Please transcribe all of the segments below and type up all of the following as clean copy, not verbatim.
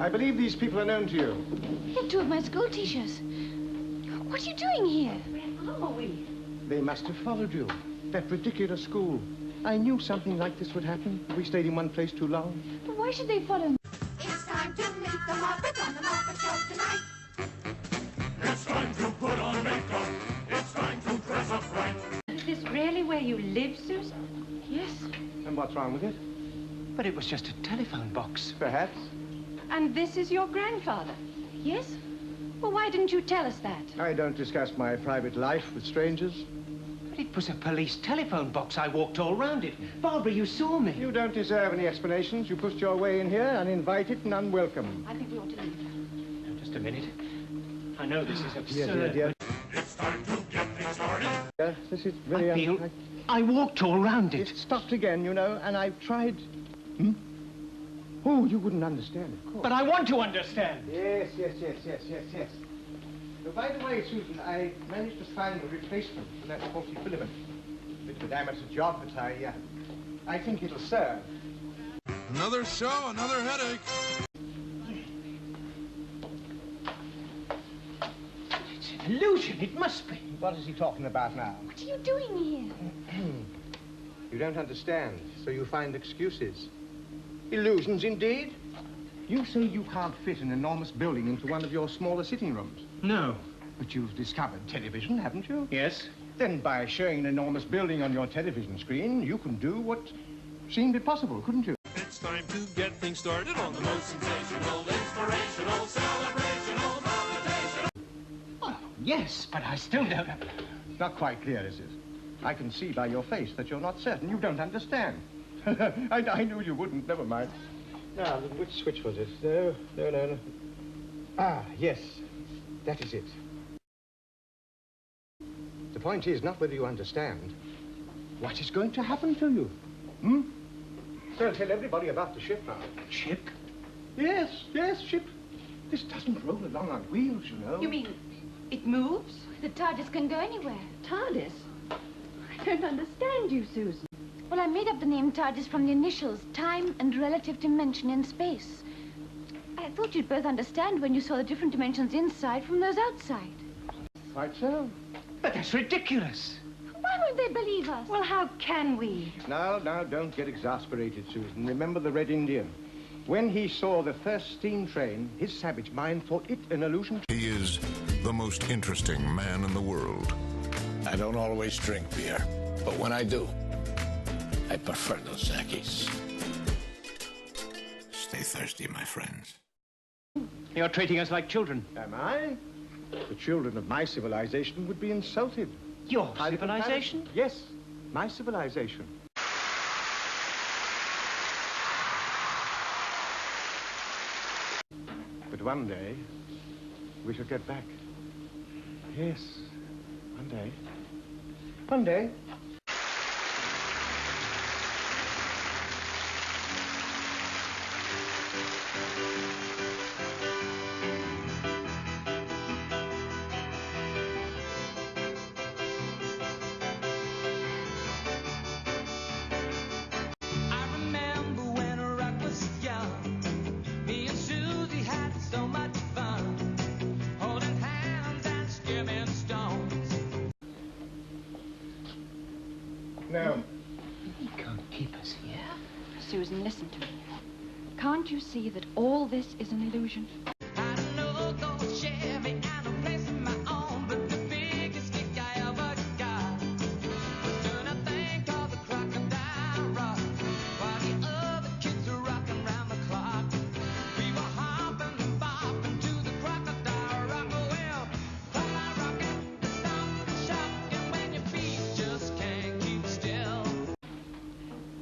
I believe these people are known to you. They're two of my school teachers. What are you doing here? Where are we? They must have followed you. That ridiculous school. I knew something like this would happen. We stayed in one place too long. But why should they follow me? It's time to meet the Muppets on the Muppet Show tonight. It's time to put on makeup. It's time to dress up right. Is this really where you live, Susan? Yes. And what's wrong with it? But it was just a telephone box. Perhaps. And this is your grandfather? Yes? Well, why didn't you tell us that? I don't discuss my private life with strangers. But it was a police telephone box. I walked all round it. Barbara, you saw me. You don't deserve any explanations. You pushed your way in here, uninvited and unwelcome. I think we ought to leave. Now, just a minute. I know this is Dear, absurd. dear. It's time to get things started. This is really... I feel... I walked all round It it. stopped again, you know, and I've tried... Oh, you wouldn't understand, of course. But I want to understand. Yes. Oh, by the way, Susan, I managed to find a replacement for that faulty filament. Bit of a damaged job, but I think it'll serve. Another show, another headache. It's an illusion. It must be. What is he talking about now? What are you doing here? You don't understand, so you find excuses. Illusions, indeed. You say you can't fit an enormous building into one of your smaller sitting rooms. No. But you've discovered television, haven't you? Yes. Then by showing an enormous building on your television screen, you can do what seemed impossible, couldn't you? It's time to get things started on the most Sensational, inspirational, celebrational, motivational. Well, yes, but I still don't... Not quite clear, is it? I can see by your face that you're not certain. You don't understand. I knew you wouldn't. Never mind. Now, which switch was it? No. Ah, yes. That is it. The point is not whether you understand. What is going to happen to you? They'll tell everybody about the ship now. Ship? Yes, ship. This doesn't roll along on wheels, you know. You mean it moves? The TARDIS can go anywhere. TARDIS? I don't understand you, Susan. Well, I made up the name TARDIS from the initials, time and relative dimension in space. I thought you'd both understand when you saw the different dimensions inside from those outside. Quite so. But that's ridiculous. Why won't they believe us? Well, how can we? Now, don't get exasperated, Susan. Remember the Red Indian. When he saw the first steam train, his savage mind thought it an illusion. He is the most interesting man in the world. I don't always drink beer, but when I do, I prefer Dos Equis. Stay thirsty, my friends. You're treating us like children. Am I? The children of my civilization would be insulted. Your civilization? Yes, my civilization. But one day, we shall get back. Yes, one day. One day. No. He can't keep us here. Susan, listen to me. Can't you see that all this is an illusion?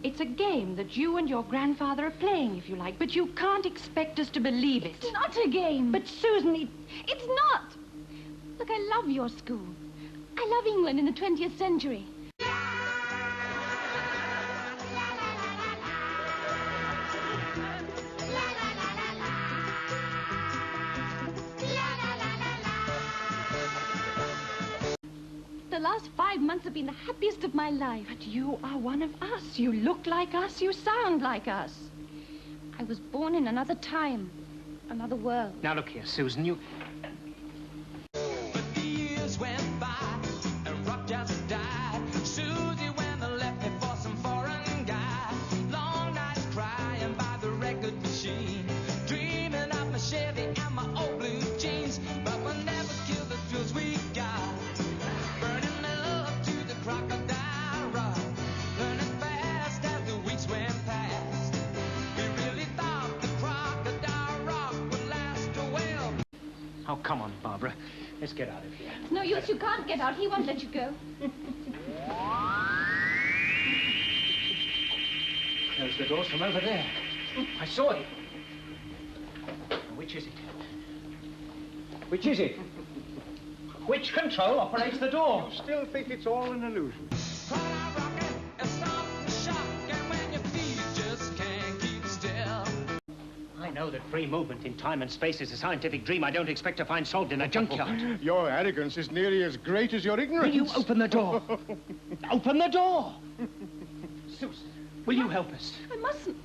It's a game that you and your grandfather are playing, if you like, but you can't expect us to believe it. It's not a game. But, Susan, It's not. Look, I love your school. I love England in the 20th century. The last 5 months have been the happiest of my life. But you are one of us. You look like us. You sound like us. I was born in another time. another world. Now, look here, Susan, you... But the years went by, and Rock just died. Susie went and left me for some foreign guy. Long nights crying by the record machine, dreaming of my Chevy and my old blue jeans. But we'll never kill the thrills we got, burning love to the crocodile rock, learning fast as the weeks went past. We really thought the crocodile rock would last a while. Oh, come on, Barbara. Let's get out of here. No use, you can't get out. He won't let you go. Close the doors from over there. I saw it. Which is it? Which is it? Which control operates the door? You still think it's all an illusion? I know that free movement in time and space is a scientific dream I don't expect to find solved in a junkyard. Your arrogance is nearly as great as your ignorance. Will you open the door? Open the door! Susan, will you help us? I mustn't.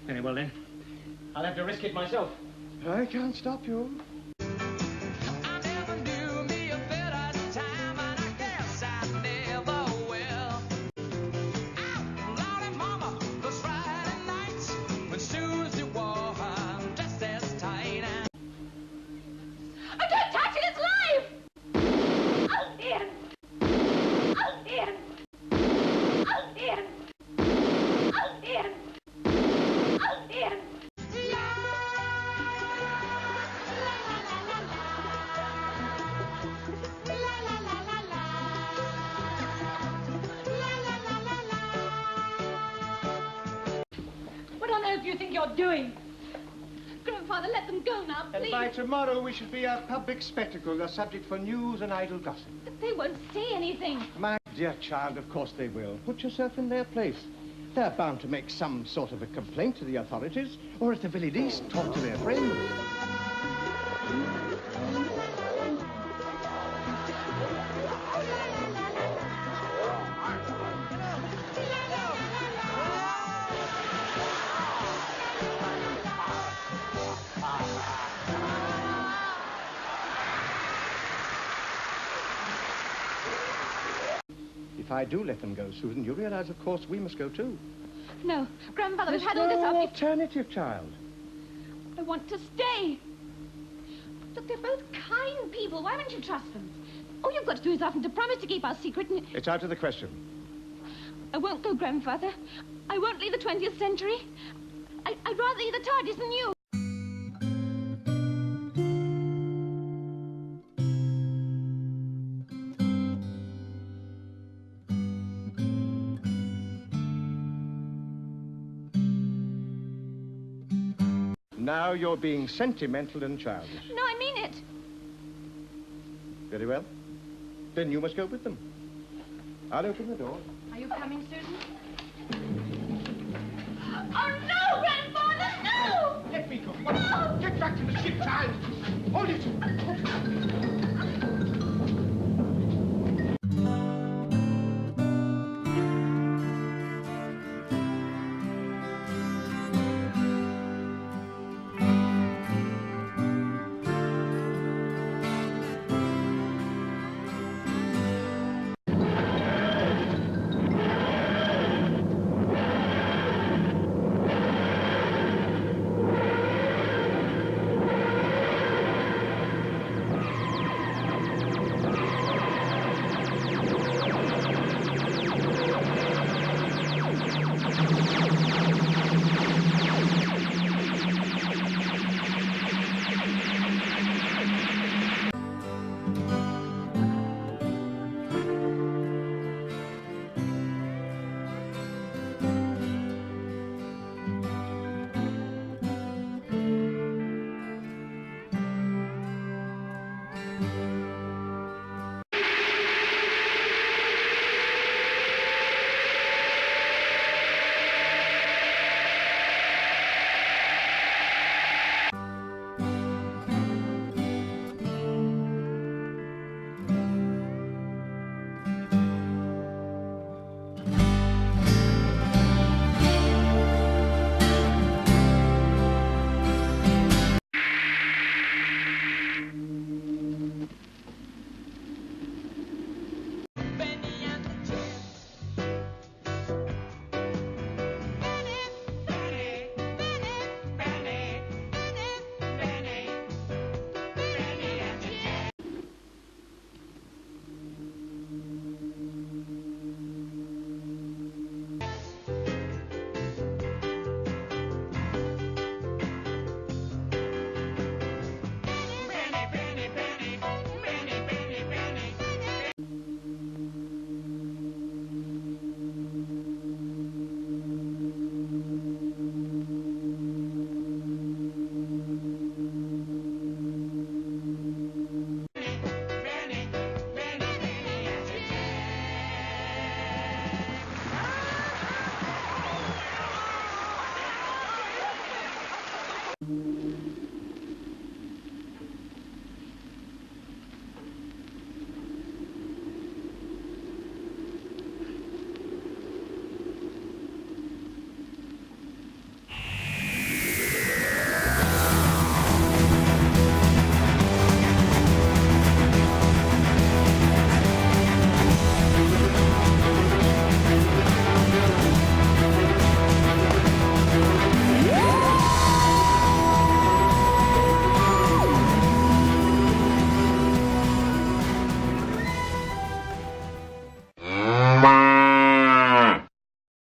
Very well, then. I'll have to risk it myself. I can't stop you. I never knew me a better time, and I guess I never will. Lordy mama, those Friday nights when Susie wore her dress as tight and... I don't touch it, it's live! Out in! Out in! Out in! Out in! Out in! What on earth do you think you're doing? Grandfather, let them go now, And please. by tomorrow we shall be a public spectacle, a subject for news and idle gossip. They won't say anything. My dear child, of course they will. Put yourself in their place. They're bound to make some sort of a complaint to the authorities, or at the very least, talk to their friends. If I do let them go, Susan, you realize, of course, we must go too. No, Grandfather, we've There's had all this no up. alternative, child. I want to stay. Look, they're both kind people. Why wouldn't you trust them? All you've got to do is ask them to promise to keep our secret and... It's out of the question. I won't go, Grandfather. I won't leave the 20th century. I'd rather leave the TARDIS than you. Now you're being sentimental and childish. No, I mean it. Very well. Then you must go with them. I'll open the door. Are you coming, Susan? Oh, no, Grandfather, no! Let me go. No! Get back to the ship, child. Hold it.